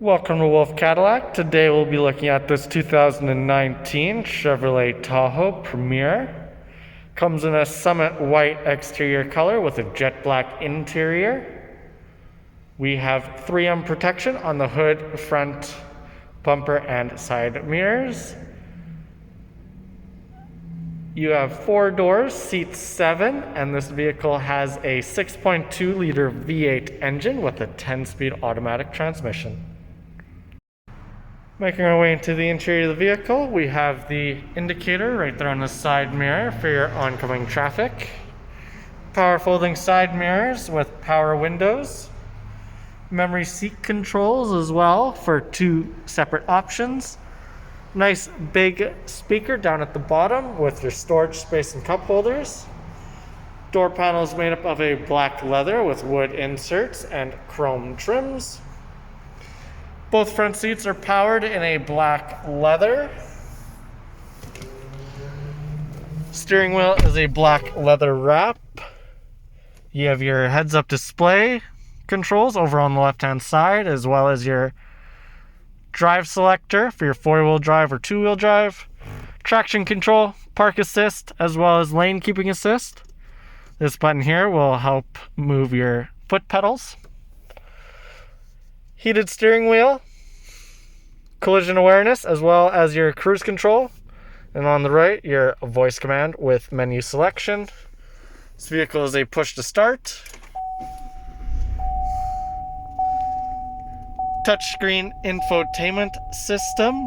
Welcome to Wolfe Cadillac. Today we'll be looking at this 2019 Chevrolet Tahoe Premier. Comes in a Summit white exterior color with a jet black interior. We have 3M protection on the hood, front bumper, and side mirrors. You have 4 doors, seats 7, and this vehicle has a 6.2 liter V8 engine with a 10-speed automatic transmission. Making our way into the interior of the vehicle, we have the indicator right there on the side mirror for your oncoming traffic. Power folding side mirrors with power windows. Memory seat controls as well for 2 separate options. Nice big speaker down at the bottom with your storage space and cup holders. Door panels made up of a black leather with wood inserts and chrome trims. Both front seats are powered in a black leather. Steering wheel is a black leather wrap. You have your heads-up display controls over on the left-hand side, as well as your drive selector for your 4-wheel drive or 2-wheel drive. Traction control, park assist, as well as lane keeping assist. This button here will help move your foot pedals. Heated steering wheel, collision awareness, as well as your cruise control. And on the right, your voice command with menu selection. This vehicle is a push to start. Touchscreen infotainment system.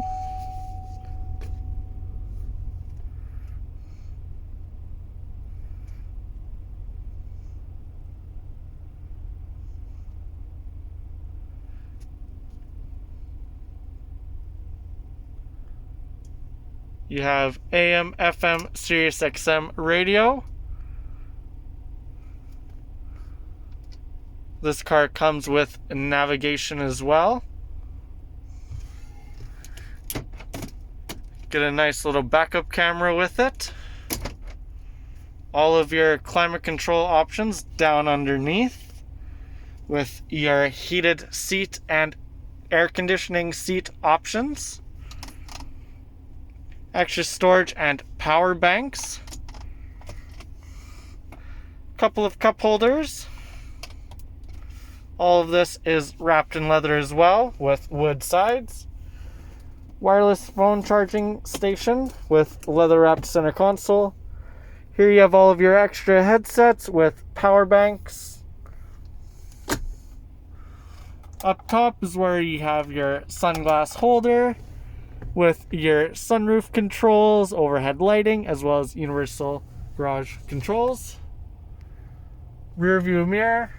You have AM, FM, Sirius XM radio. This car comes with navigation as well. Get a nice little backup camera with it. All of your climate control options down underneath with your heated seat and air conditioning seat options. Extra storage and power banks. Couple of cup holders. All of this is wrapped in leather as well with wood sides. Wireless phone charging station with leather wrapped center console. Here you have all of your extra headsets with power banks. Up top is where you have your sunglass holder with your sunroof controls, overhead lighting, as well as universal garage controls. Rear view mirror.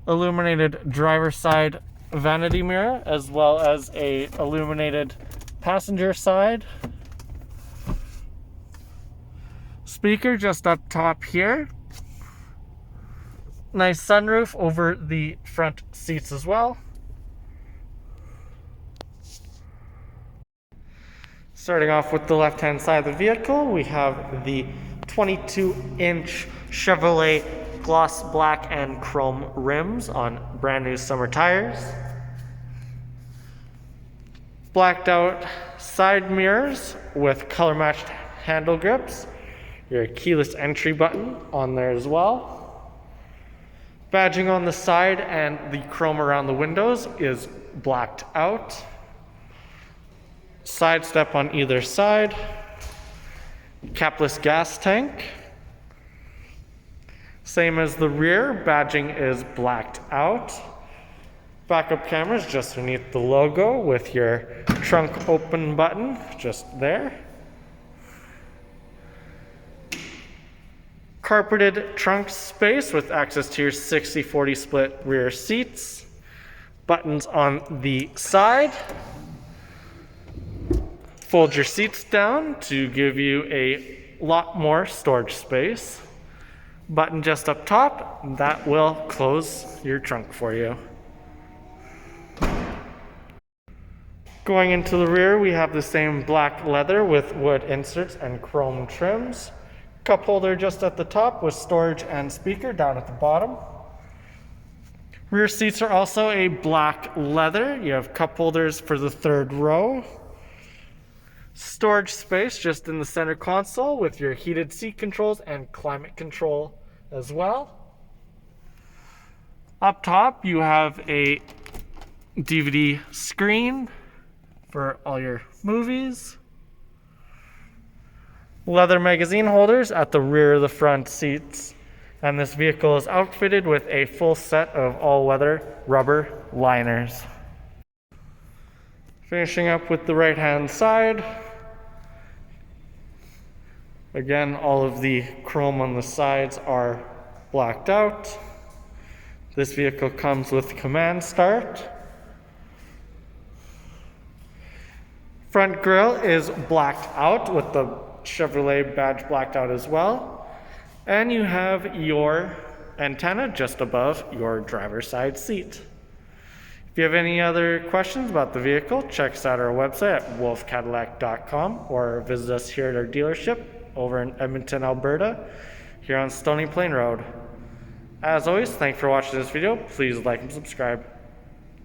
Illuminated driver side vanity mirror, as well as a illuminated passenger side. Speaker just up top here. Nice sunroof over the front seats as well. Starting off with the left-hand side of the vehicle, we have the 22-inch Chevrolet gloss black and chrome rims on brand new summer tires. Blacked out side mirrors with color matched handle grips. Your keyless entry button on there as well. Badging on the side and the chrome around the windows is blacked out. Side step on either side. Capless gas tank. Same as the rear, badging is blacked out. Backup cameras just underneath the logo with your trunk open button just there. Carpeted trunk space with access to your 60-40 split rear seats. Buttons on the side. Fold your seats down to give you a lot more storage space. Button just up top, that will close your trunk for you. Going into the rear, we have the same black leather with wood inserts and chrome trims. Cup holder just at the top with storage and speaker down at the bottom. Rear seats are also a black leather. You have cup holders for the third row. Storage space just in the center console with your heated seat controls and climate control as well. Up top, you have a DVD screen for all your movies. Leather magazine holders at the rear of the front seats. And this vehicle is outfitted with a full set of all-weather rubber liners. Finishing up with the right-hand side. Again, all of the chrome on the sides are blacked out. This vehicle comes with command start. Front grille is blacked out with the Chevrolet badge blacked out as well. And you have your antenna just above your driver's side seat. If you have any other questions about the vehicle, check us out our website at wolfecadillac.com or visit us here at our dealership over in Edmonton, Alberta, here on Stony Plain Rd. As always, thanks for watching this video. Please like and subscribe.